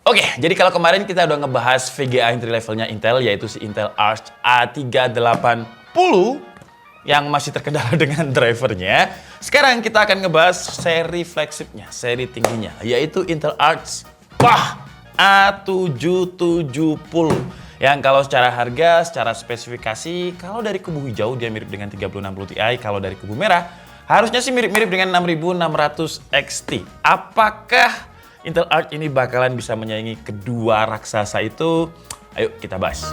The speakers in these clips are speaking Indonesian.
Oke, jadi kalau kemarin kita udah ngebahas VGA entry levelnya Intel, yaitu si Intel Arc A380 yang masih terkendala dengan drivernya. Sekarang kita akan ngebahas seri flagshipnya, seri tingginya, yaitu Intel Arc A770. Yang kalau secara harga, secara spesifikasi, kalau dari kubu hijau dia mirip dengan 3060 Ti, kalau dari kubu merah harusnya sih mirip-mirip dengan 6600 XT. Apakah Intel Arc ini bakalan bisa menyaingi kedua raksasa itu? Ayo kita bahas.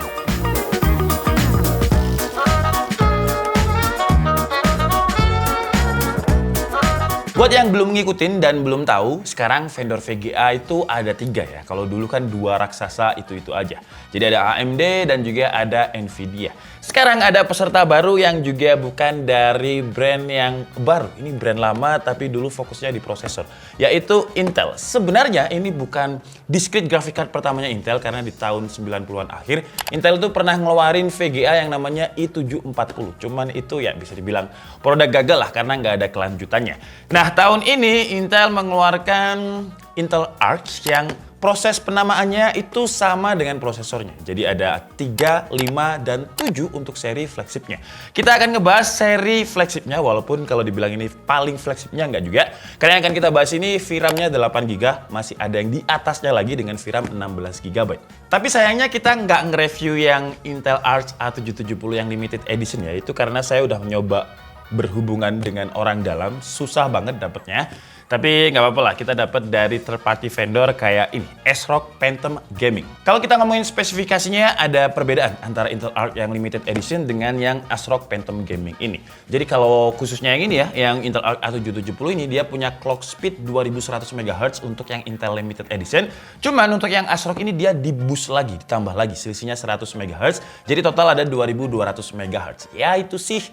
Buat yang belum ngikutin dan belum tahu, sekarang vendor VGA itu ada 3 ya. Kalau dulu kan 2 raksasa itu aja. Jadi ada AMD dan juga ada Nvidia. Sekarang ada peserta baru yang juga bukan dari brand yang baru. Ini brand lama tapi dulu fokusnya di prosesor, yaitu Intel. Sebenarnya ini bukan discrete graphic card pertamanya Intel, karena di tahun 90-an akhir Intel itu pernah ngeluarin VGA yang namanya i740. Cuman itu ya bisa dibilang produk gagal lah karena nggak ada kelanjutannya. Nah, tahun ini Intel mengeluarkan Intel Arc yang proses penamaannya itu sama dengan prosesornya. Jadi ada 3, 5, dan 7 untuk seri flagshipnya. Kita akan ngebahas seri flagshipnya, walaupun kalau dibilang ini paling flagshipnya nggak juga. Karena yang akan kita bahas ini VRAM-nya 8GB, masih ada yang di atasnya lagi dengan VRAM 16GB. Tapi sayangnya kita nggak nge-review yang Intel Arc A770 yang limited edition ya, itu karena saya udah mencoba berhubungan dengan orang dalam, susah banget dapetnya. Tapi nggak apa-apa lah, kita dapat dari third party vendor kayak ini, ASRock Phantom Gaming. Kalau kita ngomongin spesifikasinya, ada perbedaan antara Intel Arc yang limited edition dengan yang ASRock Phantom Gaming ini. Jadi kalau khususnya yang ini ya, yang Intel Arc A770 ini dia punya clock speed 2100 MHz untuk yang Intel limited edition. Cuman untuk yang ASRock ini dia di boost lagi, ditambah lagi selisihnya 100 MHz. Jadi total ada 2200 MHz. Ya itu sih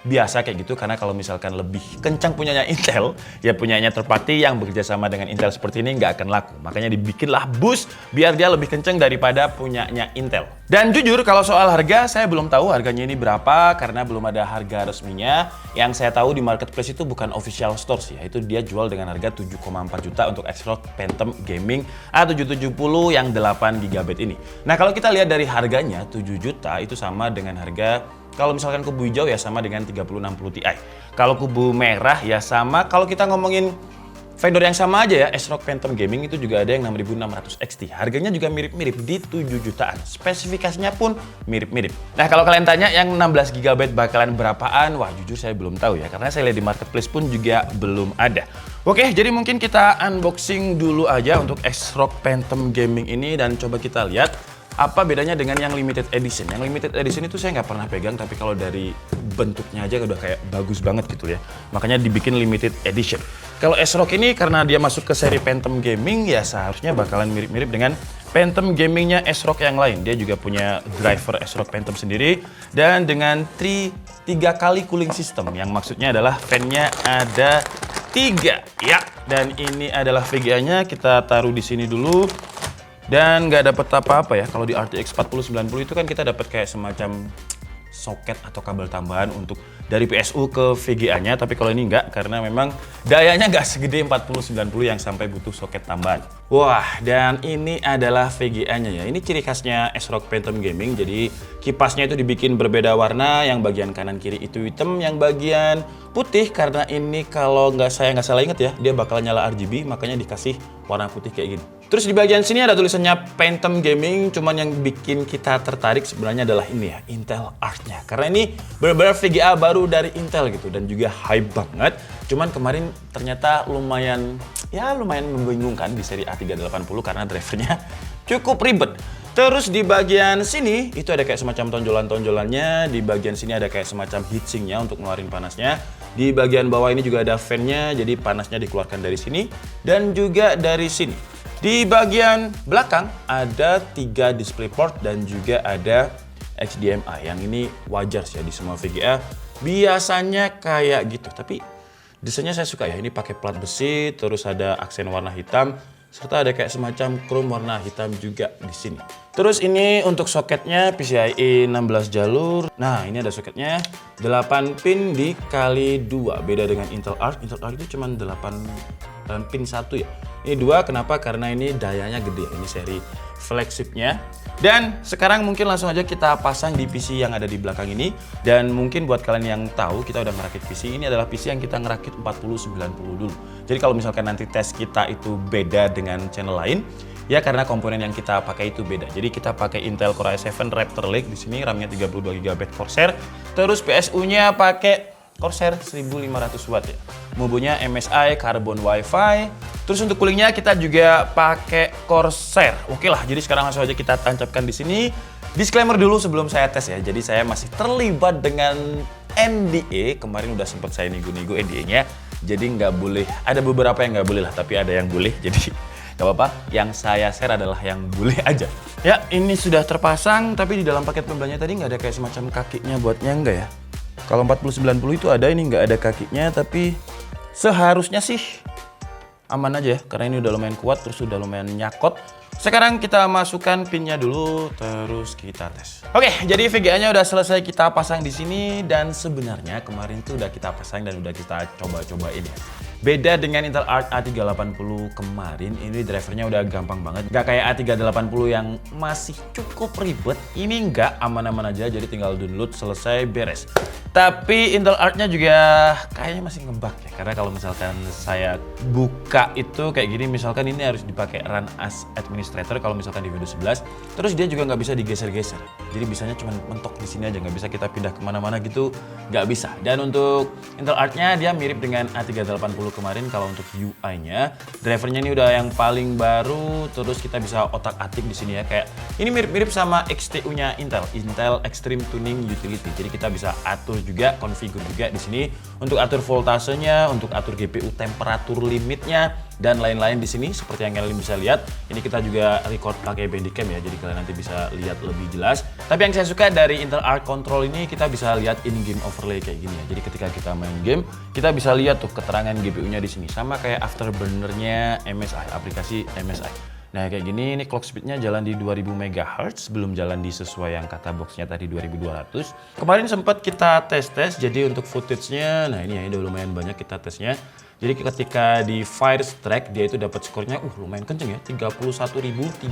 biasa kayak gitu, karena kalau misalkan lebih kencang punyanya Intel, ya punyanya third party yang bekerja sama dengan Intel seperti ini nggak akan laku. Makanya dibikinlah boost biar dia lebih kencang daripada punyanya Intel. Dan jujur kalau soal harga, saya belum tahu harganya ini berapa karena belum ada harga resminya. Yang saya tahu di marketplace itu bukan official store sih, itu dia jual dengan harga 7,4 juta untuk ASRock Phantom Gaming A770 yang 8GB ini. Nah kalau kita lihat dari harganya 7 juta itu sama dengan harga, kalau misalkan kubu hijau ya sama dengan 3060 Ti. Kalau kubu merah ya sama. Kalau kita ngomongin vendor yang sama aja ya, ASRock Phantom Gaming itu juga ada yang 6600 XT. Harganya juga mirip-mirip di 7 jutaan. Spesifikasinya pun mirip-mirip. Nah kalau kalian tanya yang 16GB bakalan berapaan? Wah jujur saya belum tahu ya, karena saya lihat di marketplace pun juga belum ada. Oke, jadi mungkin kita unboxing dulu aja untuk ASRock Phantom Gaming ini dan coba kita lihat apa bedanya dengan yang limited edition. Yang limited edition itu saya nggak pernah pegang, tapi kalau dari bentuknya aja udah kayak bagus banget gitu ya. Makanya dibikin limited edition. Kalau ASRock ini karena dia masuk ke seri Phantom Gaming, ya seharusnya bakalan mirip-mirip dengan Phantom Gamingnya ASRock yang lain. Dia juga punya driver ASRock Phantom sendiri dan dengan 3 kali cooling system, yang maksudnya adalah fan-nya ada 3 ya. Dan ini adalah VGA-nya, kita taruh di sini dulu. Dan nggak dapat apa-apa ya. Kalau di RTX 4090 itu kan kita dapat kayak semacam soket atau kabel tambahan untuk dari PSU ke VGA-nya, tapi kalau ini enggak karena memang dayanya nggak segede 4090 yang sampai butuh soket tambahan. Wah, dan ini adalah VGA-nya ya. Ini ciri khasnya ASRock Phantom Gaming. Jadi kipasnya itu dibikin berbeda warna, yang bagian kanan kiri itu hitam, yang bagian putih karena ini kalau saya nggak salah inget ya, dia bakal nyala RGB, makanya dikasih warna putih kayak gini. Terus di bagian sini ada tulisannya Phantom Gaming, cuman yang bikin kita tertarik sebenarnya adalah ini ya, Intel Arc-nya. Karena ini benar-benar VGA baru dari Intel gitu dan juga hype banget. Cuman kemarin ternyata lumayan membingungkan di seri A380 karena drivernya cukup ribet. Terus di bagian sini itu ada kayak semacam tonjolan-tonjolannya, di bagian sini ada kayak semacam heatsinknya untuk ngeluarin panasnya. Di bagian bawah ini juga ada fan-nya, jadi panasnya dikeluarkan dari sini dan juga dari sini. Di bagian belakang ada 3 display port dan juga ada HDMI. Yang ini wajar sih ya di semua VGA. Biasanya kayak gitu, tapi desainnya saya suka ya. Ini pakai plat besi, terus ada aksen warna hitam, serta ada kayak semacam chrome warna hitam juga di sini. Terus ini untuk soketnya PCIe 16 jalur. Nah, ini ada soketnya 8 pin dikali 2. Beda dengan Intel Arc. Intel Arc itu cuma 8 dan pin 1 ya. Ini 2, kenapa? Karena ini dayanya gede, ini seri flagshipnya. Dan sekarang mungkin langsung aja kita pasang di PC yang ada di belakang ini. Dan mungkin buat kalian yang tahu kita udah ngerakit PC, ini adalah PC yang kita ngerakit 4090 dulu. Jadi kalau misalkan nanti tes kita itu beda dengan channel lain, ya karena komponen yang kita pakai itu beda. Jadi kita pakai Intel Core i7 Raptor Lake di sini, RAM-nya 32GB Corsair. Terus PSU-nya pakai Corsair 1500 watt ya. Mubunya MSI Carbon Wi-Fi. Terus untuk coolingnya kita juga pakai Corsair. Oke lah, jadi sekarang langsung aja kita tancapkan di sini. Disclaimer dulu sebelum saya tes ya. Jadi saya masih terlibat dengan NDA. Kemarin udah sempat saya nego-nego NDA-nya. Jadi nggak boleh. Ada beberapa yang nggak boleh lah, tapi ada yang boleh. Jadi gak apa-apa, yang saya share adalah yang boleh aja. Ya, ini sudah terpasang, tapi di dalam paket pembelanya tadi nggak ada kayak semacam kakinya buatnya, enggak ya? Kalau 4090 itu ada, ini nggak ada kakinya, tapi seharusnya sih aman aja ya, karena ini udah lumayan kuat, terus udah lumayan nyakot. Sekarang kita masukkan pinnya dulu, terus kita tes. Oke, jadi VGA-nya udah selesai kita pasang di sini, dan sebenarnya kemarin tuh udah kita pasang dan udah kita coba-cobain ya. Beda dengan Intel Arc A380 kemarin, ini drivernya udah gampang banget. Nggak kayak A380 yang masih cukup ribet. Ini nggak, aman-aman aja, jadi tinggal download, selesai, beres. Tapi Intel Arc-nya juga kayaknya masih ngebug ya. Karena kalau misalkan saya buka itu kayak gini, misalkan ini harus dipakai run as administrator kalau misalkan di Windows 11. Terus dia juga nggak bisa digeser-geser. Jadi bisanya cuma mentok di sini aja, nggak bisa kita pindah kemana-mana gitu, nggak bisa. Dan untuk Intel Arc-nya dia mirip dengan A380 kemarin. Kalau untuk UI-nya, drivernya ini udah yang paling baru. Terus kita bisa otak-atik di sini ya, kayak ini mirip-mirip sama XTU-nya Intel Extreme Tuning Utility. Jadi kita bisa atur juga, configure juga di sini untuk atur voltasenya, untuk atur GPU temperatur limitnya dan lain-lain di sini. Seperti yang kalian bisa lihat, ini kita juga record pakai Bandicam ya, jadi kalian nanti bisa lihat lebih jelas. Tapi yang saya suka dari Intel Arc Control ini, kita bisa lihat in-game overlay kayak gini ya. Jadi ketika kita main game, kita bisa lihat tuh keterangan GPU-nya di sini, sama kayak afterburner-nya MSI, aplikasi MSI. Nah kayak gini, ini clock speed-nya jalan di 2000 MHz, belum jalan di sesuai yang kata box-nya tadi 2200. Kemarin sempat kita tes-tes, jadi untuk footage-nya, nah ini ya udah lumayan banyak kita tesnya. Jadi ketika di Firestrike, dia itu dapat skornya lumayan kenceng ya, 31.399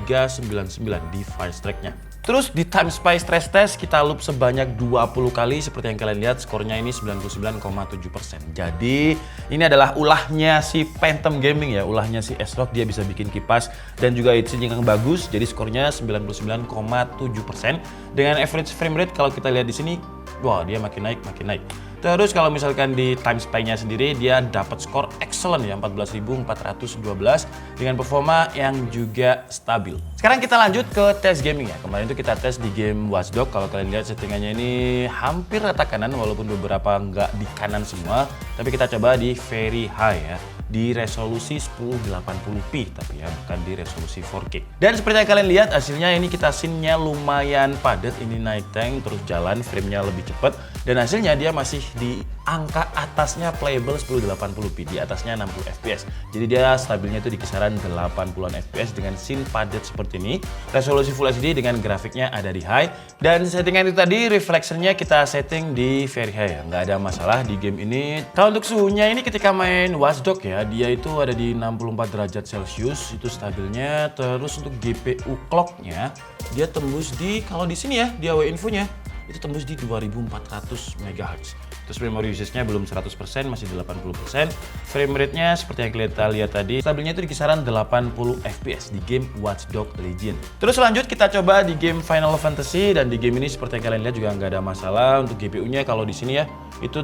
di Firestrike-nya. Terus di Time Spy Stress Test kita loop sebanyak 20 kali, seperti yang kalian lihat skornya ini 99,7%. Jadi ini adalah ulahnya si Phantom Gaming ya, ulahnya si ASRock, dia bisa bikin kipas dan juga heatsink yang bagus. Jadi skornya 99,7%. Dengan average frame rate kalau kita lihat di sini, wah dia makin naik, makin naik. Terus kalau misalkan di Time Spy-nya sendiri, dia dapat skor excellent ya, 14.412 dengan performa yang juga stabil. Sekarang kita lanjut ke tes gaming ya. Kemarin itu kita tes di game Watch Dogs. Kalau kalian lihat settingannya ini hampir rata kanan, walaupun beberapa nggak di kanan semua. Tapi kita coba di very high ya, di resolusi 1080p tapi ya, bukan di resolusi 4K. Dan seperti yang kalian lihat hasilnya, ini kita scene-nya lumayan padat, ini naik tank terus jalan, frame-nya lebih cepat, dan hasilnya dia masih di angka atasnya playable 1080p, di atasnya 60 fps. Jadi dia stabilnya itu di kisaran 80-an fps dengan scene padat seperti ini. Resolusi Full HD dengan grafiknya ada di high, dan settingan itu tadi reflectionnya kita setting di very high ya, nggak ada masalah di game ini. Kalau untuk suhunya ini ketika main Watch Dogs ya, dia itu ada di 64 derajat Celcius, itu stabilnya. Terus untuk GPU clock-nya dia tembus di, kalau di sini ya, di AW infonya itu tembus di 2400 MHz. Terus memory usage-nya belum 100%, masih 80%. Frame rate-nya seperti yang kita lihat tadi, stabilnya itu di kisaran 80 fps di game Watch Dogs Legion. Terus lanjut kita coba di game Final Fantasy, dan di game ini seperti yang kalian lihat juga nggak ada masalah. Untuk GPU-nya kalau di sini ya, itu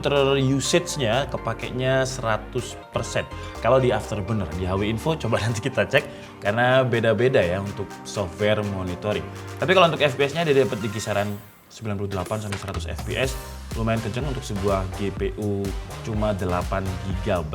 usage-nya kepakainya 100%. Kalau di Afterburner, di HW Info coba nanti kita cek, karena beda-beda ya untuk software monitoring. Tapi kalau untuk FPS-nya dia dapat di kisaran 98 sampai 100 fps, lumayan kenceng untuk sebuah GPU cuma 8 GB.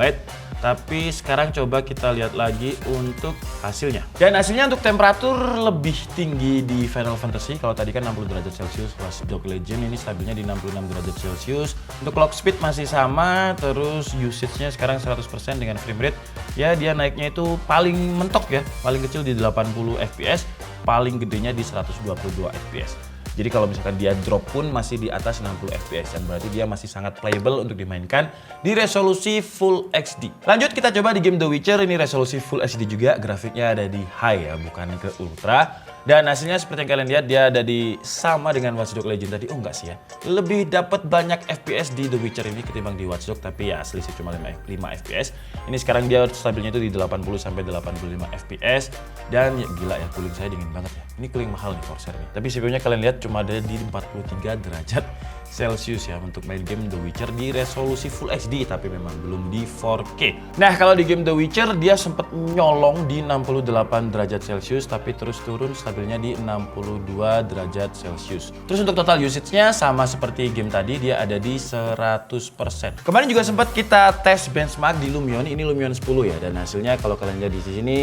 Tapi sekarang coba kita lihat lagi untuk hasilnya. Dan hasilnya untuk temperatur lebih tinggi di Final Fantasy. Kalau tadi kan 60 derajat Celcius, Watch Dogs Legion ini stabilnya di 66 derajat Celcius. Untuk clock speed masih sama, terus usage-nya sekarang 100% dengan frame rate. Ya dia naiknya itu paling mentok ya, paling kecil di 80 fps, paling gedenya di 122 fps. Jadi kalau misalkan dia drop pun masih di atas 60 fps, yang berarti dia masih sangat playable untuk dimainkan di resolusi Full HD. Lanjut kita coba di game The Witcher, ini resolusi Full HD juga, grafiknya ada di high ya, bukan ke ultra. Dan hasilnya seperti yang kalian lihat, dia ada di sama dengan Watch Dogs Legion tadi. Oh enggak sih ya, lebih dapat banyak FPS di The Witcher ini ketimbang di Watch Dogs, tapi ya selisih cuma 5 FPS. Ini sekarang dia stabilnya itu di 80 sampai 85 FPS. Dan ya, gila ya, cooling saya dingin banget ya. Ini cooling mahal nih Corsair ini. Tapi CPU-nya kalian lihat cuma ada di 43 derajat Celcius ya untuk main game The Witcher di resolusi Full HD, tapi memang belum di 4K. Nah, kalau di game The Witcher dia sempat nyolong di 68 derajat Celcius, tapi terus turun stabilnya di 62 derajat Celcius. Terus untuk total usage-nya sama seperti game tadi, dia ada di 100%. Kemarin juga sempat kita tes benchmark di Lumion, ini Lumion 10 ya, dan hasilnya kalau kalian lihat di sini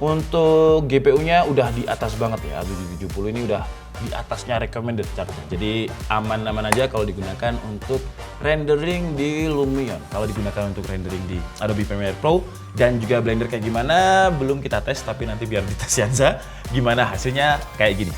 untuk GPU-nya udah di atas banget ya, 770 ini udah di atasnya recommended chartnya. Jadi aman-aman aja kalau digunakan untuk rendering di Lumion. Kalau digunakan untuk rendering di Adobe Premiere Pro dan juga Blender kayak gimana belum kita tes, tapi nanti biar dites Yanza gimana hasilnya kayak gini.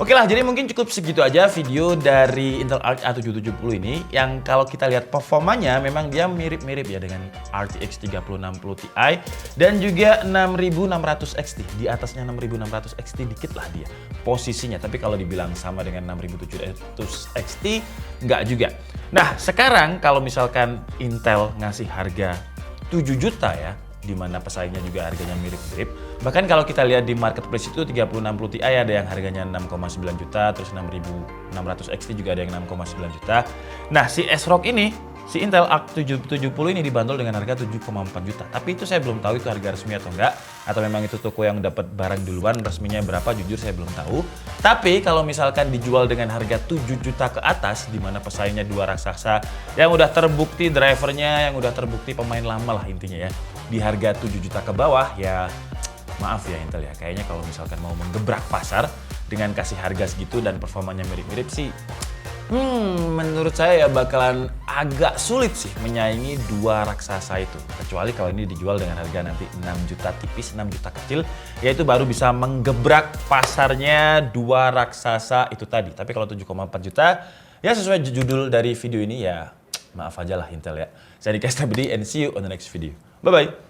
Oke lah, jadi mungkin cukup segitu aja video dari Intel Arc A770 ini, yang kalau kita lihat performanya memang dia mirip-mirip ya dengan RTX 3060 Ti dan juga 6600 XT. Di atasnya 6600 XT dikit lah dia posisinya, tapi kalau dibilang sama dengan 6700 XT nggak juga. Nah, sekarang kalau misalkan Intel ngasih harga 7 juta ya, di mana pesaingnya juga harganya mirip-mirip. Bahkan kalau kita lihat di marketplace itu 3060 Ti ada yang harganya 6,9 juta, terus 6600 XT juga ada yang 6,9 juta. Nah, si ASRock ini, si Intel Arc 770 ini dibanderol dengan harga 7,4 juta. Tapi itu saya belum tahu itu harga resmi atau enggak, atau memang itu toko yang dapat barang duluan, resminya berapa jujur saya belum tahu. Tapi kalau misalkan dijual dengan harga 7 juta ke atas, di mana pesaingnya dua raksasa yang udah terbukti drivernya, yang udah terbukti pemain lama lah intinya ya, di harga 7 juta ke bawah, ya maaf ya Intel ya, kayaknya kalau misalkan mau menggebrak pasar dengan kasih harga segitu dan performanya mirip-mirip sih, menurut saya ya bakalan agak sulit sih menyaingi dua raksasa itu. Kecuali kalau ini dijual dengan harga nanti 6 juta tipis, 6 juta kecil, yaitu baru bisa menggebrak pasarnya dua raksasa itu tadi. Tapi kalau 7,4 juta, ya sesuai judul dari video ini ya maaf aja lah Intel ya. Saya Dika Stabdi and see you on the next video. Bye-bye.